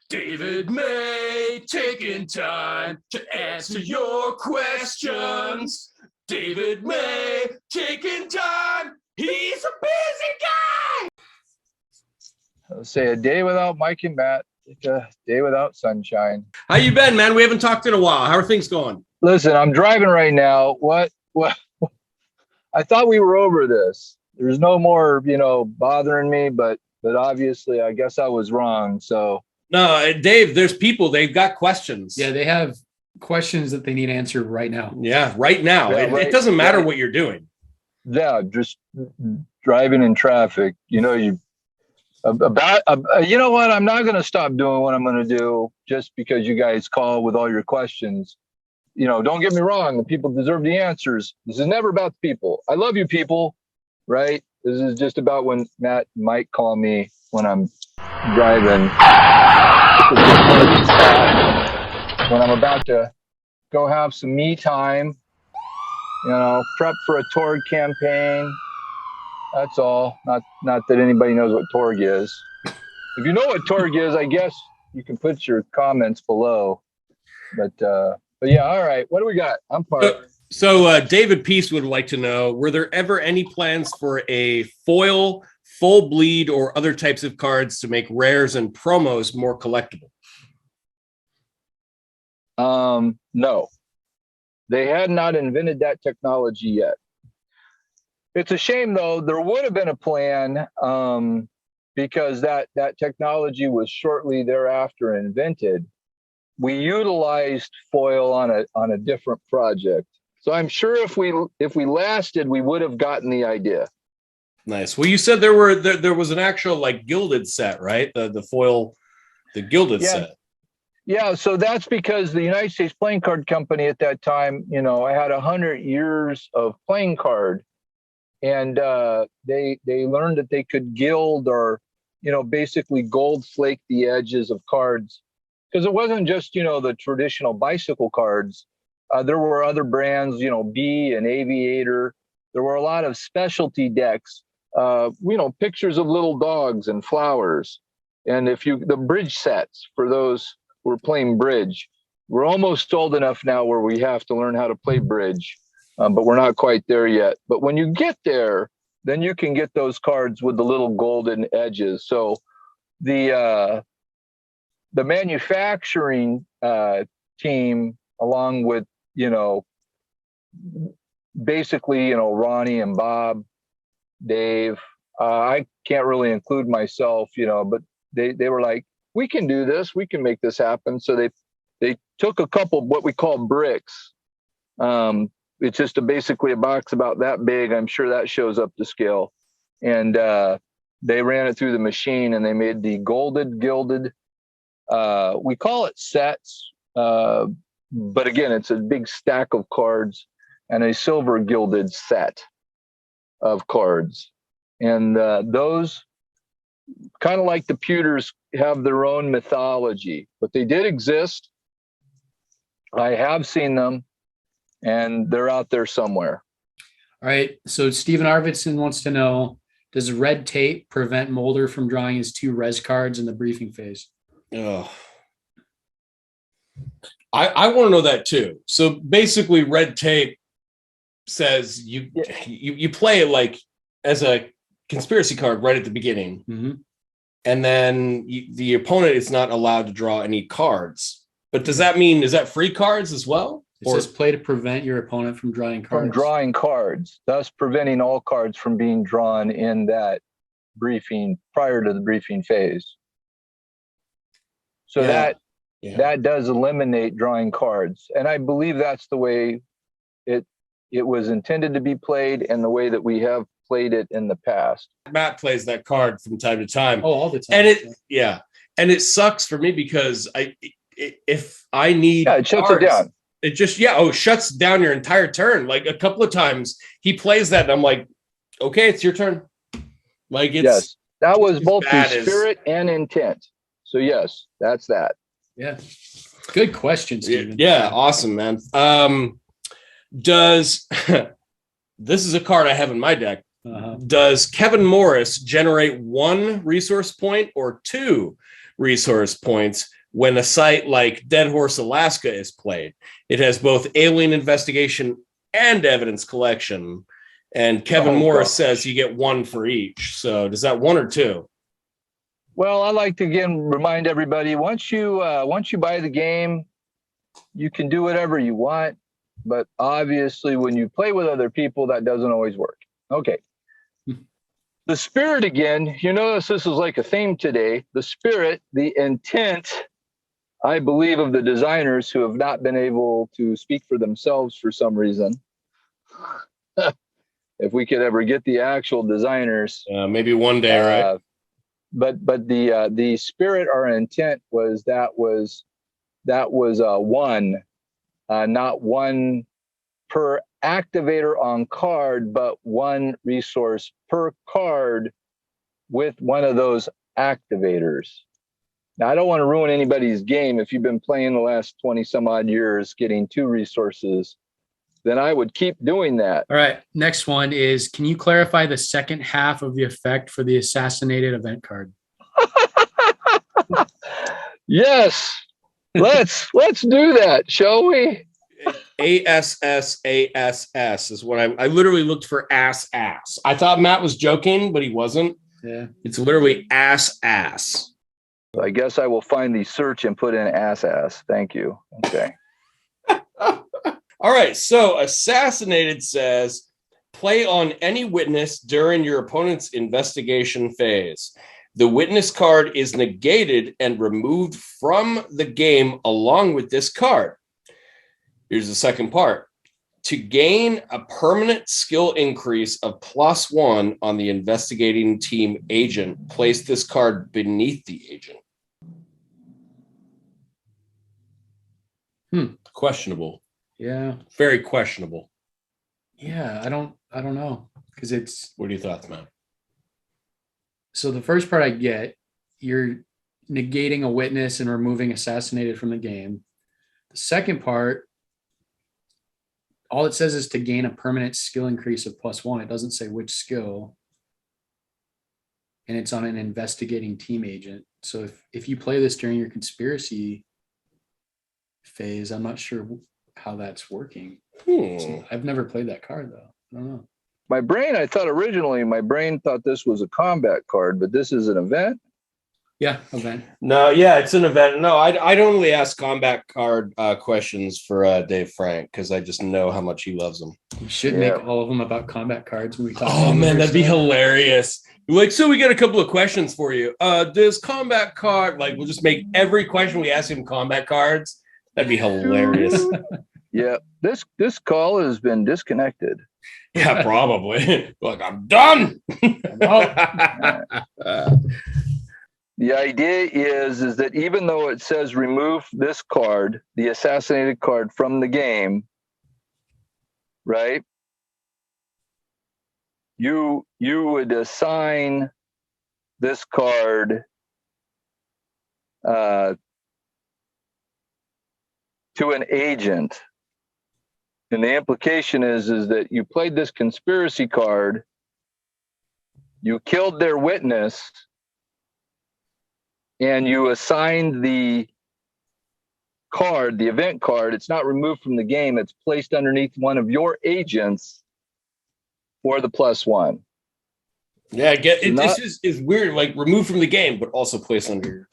David May taking time to answer your questions. David May taking time. He's a busy guy. Let's say a day without Mike and Matt, like a day without sunshine. How you been, man? We haven't talked in a while. How are things going? Listen, I'm driving right now. What? I thought we were over this. There's no more, bothering me, but obviously I guess I was wrong. So no, Dave, there's people, they've got questions. Yeah, they have questions that they need answered right now. Yeah, right now. Yeah, it doesn't matter what you're doing. Yeah, just driving in traffic. You know what? I'm not going to stop doing what I'm going to do just because you guys call with all your questions. Don't get me wrong. The people deserve the answers. This is never about the people. I love you people, right? This is just about when Matt might call me when I'm driving. When I'm about to go have some me time, prep for a Torg campaign. That's all. Not that anybody knows what Torg is. If you know what Torg is, I guess you can put your comments below. But yeah, all right. What do we got? I'm parked. So David Peace would like to know, were there ever any plans for a foil, full bleed, or other types of cards to make rares and promos more collectible? No. They had not invented that technology yet. It's a shame, though. There would have been a plan because that technology was shortly thereafter invented. We utilized foil on a different project. So I'm sure if we lasted, we would have gotten the idea. Nice. Well, you said there was an actual gilded set, right? The foil, the gilded set. Yeah. So that's because the United States Playing Card Company at that time, I had 100 years of playing card, and they learned that they could gild or, basically gold flake the edges of cards. Because it wasn't just, the traditional bicycle cards. There were other brands, B and Aviator. There were a lot of specialty decks, pictures of little dogs and flowers. And the bridge sets for those who are playing bridge. We're almost old enough now where we have to learn how to play bridge, but we're not quite there yet. But when you get there, then you can get those cards with the little golden edges. So the manufacturing team, along with, basically, Ronnie and Bob, Dave, I can't really include myself, but they were like, we can do this. We can make this happen. So they took a couple of what we call bricks. It's just basically a box about that big. I'm sure that shows up to scale. And they ran it through the machine and they made the gilded, we call it sets, but again, it's a big stack of cards and a silver gilded set of cards. And those, kind of like the pewters, have their own mythology, but they did exist. I have seen them, and they're out there somewhere. All right. So Stephen Arvidson wants to know, does red tape prevent Mulder from drawing his 2 res cards in the briefing phase? Oh, I want to know that too. So basically, red tape says you play it as a conspiracy card right at the beginning, and then the opponent is not allowed to draw any cards. But is that free cards as well? It says play to prevent your opponent from drawing cards. From drawing cards, thus preventing all cards from being drawn in that briefing prior to the briefing phase. So that does eliminate drawing cards. And I believe that's the way it was intended to be played and the way that we have played it in the past. Matt plays that card from time to time. Oh, all the time. And it sucks for me because if I need it shuts cards, it down. It just shuts down your entire turn. Like a couple of times he plays that and I'm like, okay, it's your turn. Yes, that was both the spirit and intent. So yes, that's that. Yeah. Good question, Stephen. Yeah, awesome, man. Does this is a card I have in my deck. Does Kevin Morris generate 1 resource point or 2 resource points when a site like Dead Horse Alaska is played. It has both alien investigation and evidence collection. And Kevin Morris says you get 1 for each. So does that 1 or 2? Well, I like to again remind everybody, once you buy the game, you can do whatever you want, but obviously when you play with other people, that doesn't always work. Okay. The spirit again, you notice this is like a theme today. The spirit, the intent, I believe, of the designers who have not been able to speak for themselves for some reason. If we could ever get the actual designers. Maybe one day, right? But the spirit or intent was that was 1, not 1 per activator on card, but 1 resource per card with one of those activators. Now, I don't want to ruin anybody's game. If you've been playing the last 20 some odd years, getting 2 resources, then I would keep doing that. All right. Next one is, can you clarify the second half of the effect for the assassinated event card? Yes. Let's do that, shall we? ASS is what I literally looked for ass. I thought Matt was joking, but he wasn't. Yeah. It's literally ass. I guess I will find the search and put in ass. Thank you. Okay. All right. So assassinated says play on any witness during your opponent's investigation phase. The witness card is negated and removed from the game along with this card. Here's the second part. To gain a permanent skill increase of +1 on the investigating team agent, place this card beneath the agent. Questionable. Yeah. Very questionable. Yeah, I don't know, because it's. What are your thoughts, man? So the first part I get, you're negating a witness and removing assassinated from the game. The second part, all it says is to gain a permanent skill increase of +1. It doesn't say which skill. And it's on an investigating team agent. So if you play this during your conspiracy phase, I'm not sure how that's working. So I've never played that card, though. I don't know. My brain thought this was a combat card, but this is an event. Yeah, event. No, yeah, it's an event. No, I don't really ask combat card questions for Dave Frank because I just know how much he loves them. We should make all of them about combat cards when we talk. Oh man, that'd be hilarious. Like, so we got a couple of questions for you. Does combat card, like, we'll just make every question we ask him combat cards. That'd be hilarious. Yeah, this call has been disconnected. Yeah, probably. Like, I'm done. The idea is that even though it says remove this card, the assassinated card, from the game, right? You would assign this card to an agent. And the implication is that you played this conspiracy card, you killed their witness, and you assigned the card, the event card. It's not removed from the game. It's placed underneath one of your agents for the +1. Yeah, I get it. This is weird, like removed from the game, but also placed under.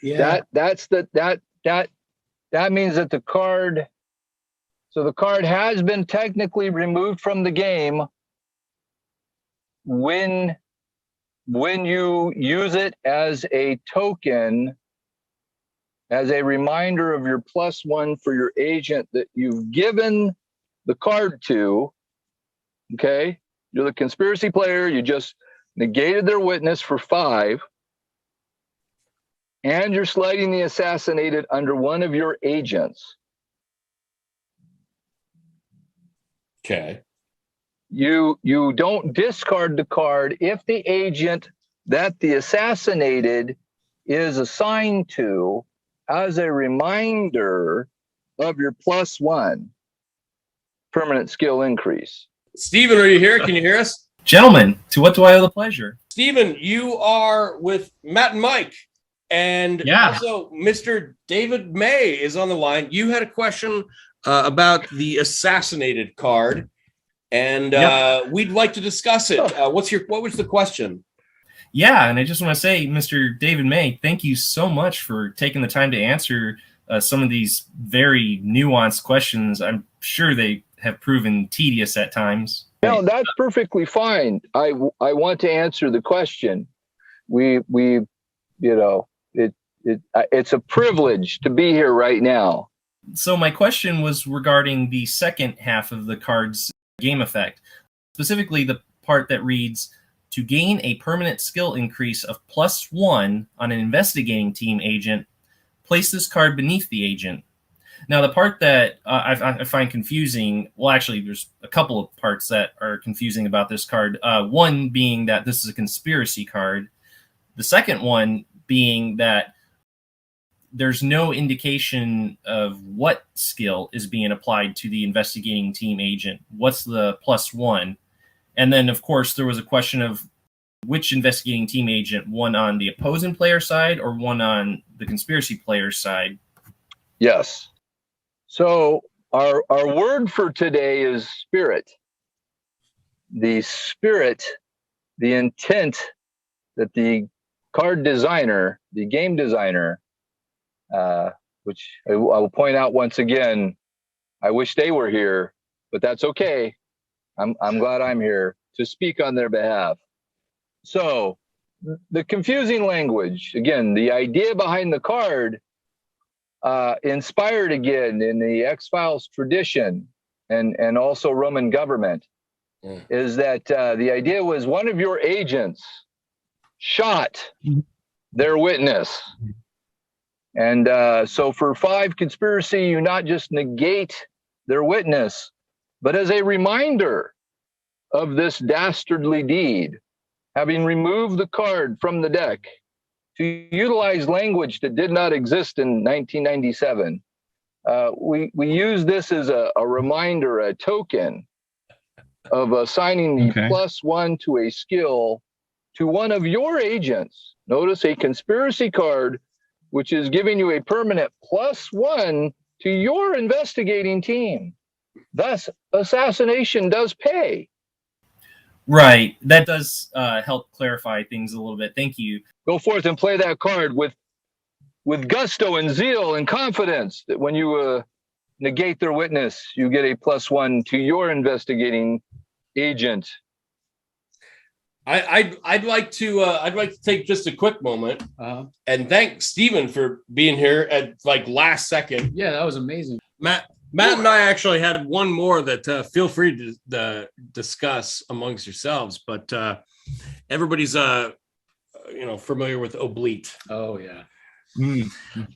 Yeah, that means that the card. So the card has been technically removed from the game when you use it as a token, as a reminder of your +1 for your agent that you've given the card to. Okay, you're the conspiracy player. You just negated their witness for 5, and you're sliding the assassinated under one of your agents. Okay. You don't discard the card if the agent that the assassinated is assigned to as a reminder of your +1 permanent skill increase. Stephen, are you here? Can you hear us? Gentlemen, to what do I owe the pleasure? Stephen, you are with Matt and Mike. And Yeah. also, Mr. David May is on the line. You had a question about the assassinated card, and we'd like to discuss it. What was the question? Yeah, and I just want to say, Mr. David May, thank you so much for taking the time to answer some of these very nuanced questions. I'm sure they have proven tedious at times. No, that's perfectly fine. I want to answer the question. It's a privilege to be here right now. So my question was regarding the second half of the card's game effect, specifically the part that reads, to gain a permanent skill increase of +1 on an investigating team agent, place this card beneath the agent. Now, the part that I find confusing, well, actually, there's a couple of parts that are confusing about this card. One being that this is a conspiracy card. The second one being that there's no indication of what skill is being applied to the investigating team agent. What's the +1? And then, of course, there was a question of which investigating team agent, one on the opposing player side or one on the conspiracy player side. Yes. So our word for today is spirit. The spirit, the intent that the card designer, the game designer, which I will point out once again, I wish they were here, but that's okay. I'm glad I'm here to speak on their behalf. So the confusing language, again, the idea behind the card, inspired again in the X-Files tradition and also Roman government, is that the idea was one of your agents shot their witness. And so for 5 conspiracy, you not just negate their witness, but as a reminder of this dastardly deed, having removed the card from the deck to utilize language that did not exist in 1997. We use this as a reminder, a token of assigning the +1 to a skill to one of your agents. Notice a conspiracy card, which is giving you a permanent +1 to your investigating team. Thus, assassination does pay. Right. That does help clarify things a little bit. Thank you. Go forth and play that card with gusto and zeal and confidence that when you negate their witness, you get a +1 to your investigating agent. I'd like to take just a quick moment and thank Stephen for being here at like last second. Yeah, that was amazing. Matt and I actually had one more that feel free to discuss amongst yourselves, but everybody's familiar with Oblite. Oh yeah.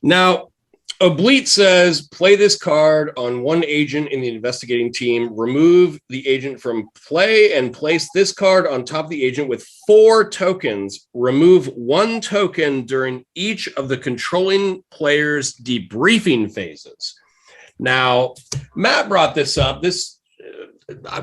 Now, Oblite says play this card on one agent in the investigating team, remove the agent from play, and place this card on top of the agent with 4 tokens. Remove 1 token during each of the controlling player's debriefing phases. Now, Matt brought this up.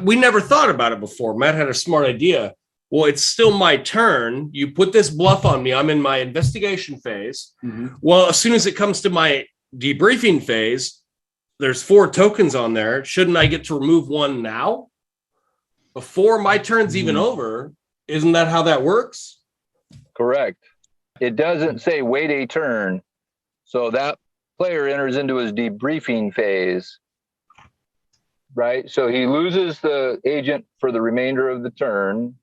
We never thought about it before. Matt had a smart idea. Well, it's still my turn. You put this bluff on me. I'm in my investigation phase. Mm-hmm. Well, as soon as it comes to my debriefing phase, there's 4 tokens on there. Shouldn't I get to remove 1 now? Before my turn's even over? Isn't that how that works? Correct. It doesn't say wait a turn. So that player enters into his debriefing phase, right? So he loses the agent for the remainder of the turn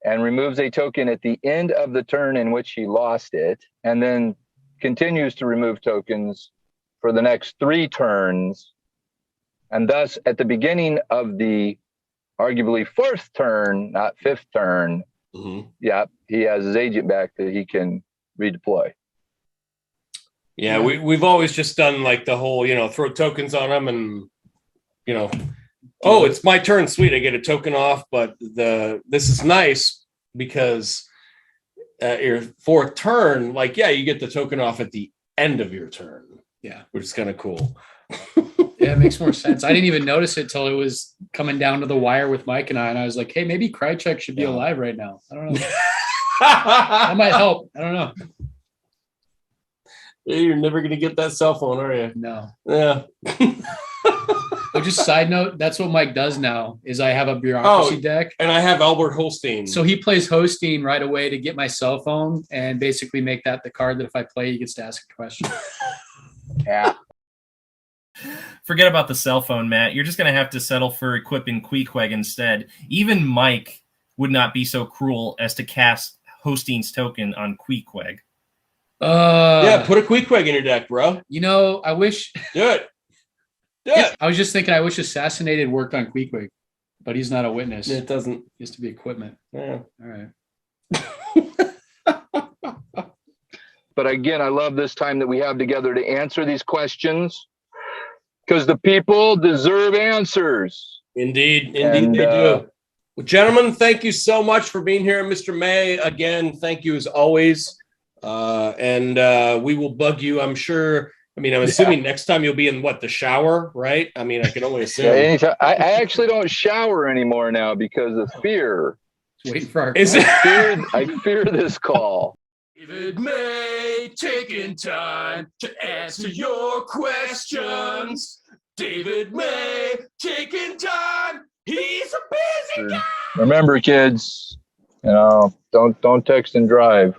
and removes a token at the end of the turn in which he lost it, and then continues to remove tokens for the next 3 turns. And thus, at the beginning of the arguably 4th turn, not 5th turn, he has his agent back that he can redeploy. Yeah, we've always just done like the whole, throw tokens on them and, oh, it's my turn. Sweet, I get a token off. But this is nice because your 4th turn, you get the token off at the end of your turn. Yeah, which is kind of cool. Yeah, it makes more sense. I didn't even notice it till it was coming down to the wire with Mike and I was like, hey, maybe Krychek should be alive right now. I don't know. That might help. I don't know. You're never gonna get that cell phone, are you? No. Yeah. But just side note, that's what Mike does now. Is I have a bureaucracy deck, and I have Albert Holstein. So he plays Holstein right away to get my cell phone and basically make that the card that if I play, he gets to ask a question. Yeah. Forget about the cell phone, Matt. You're just going to have to settle for equipping Queequeg instead. Even Mike would not be so cruel as to cast Hostein's token on Queequeg. Yeah, put a Queequeg in your deck, bro. You know, I wish. Do it. Do it. I was just thinking, I wish Assassinated worked on Queequeg, but he's not a witness. It doesn't. He has to be equipment. Yeah. All right. But again, I love this time that we have together to answer these questions because the people deserve answers. Indeed they do. Well, gentlemen, thank you so much for being here. Mr. May, again, thank you as always. And we will bug you, I'm sure. I mean, I'm assuming next time you'll be in the shower, right? I mean, I can only assume. Yeah, anytime. I actually don't shower anymore now because of fear. Waiting for our I fear this call. David May taking time to answer your questions. David May taking time. He's a busy guy. Remember, kids, don't text and drive.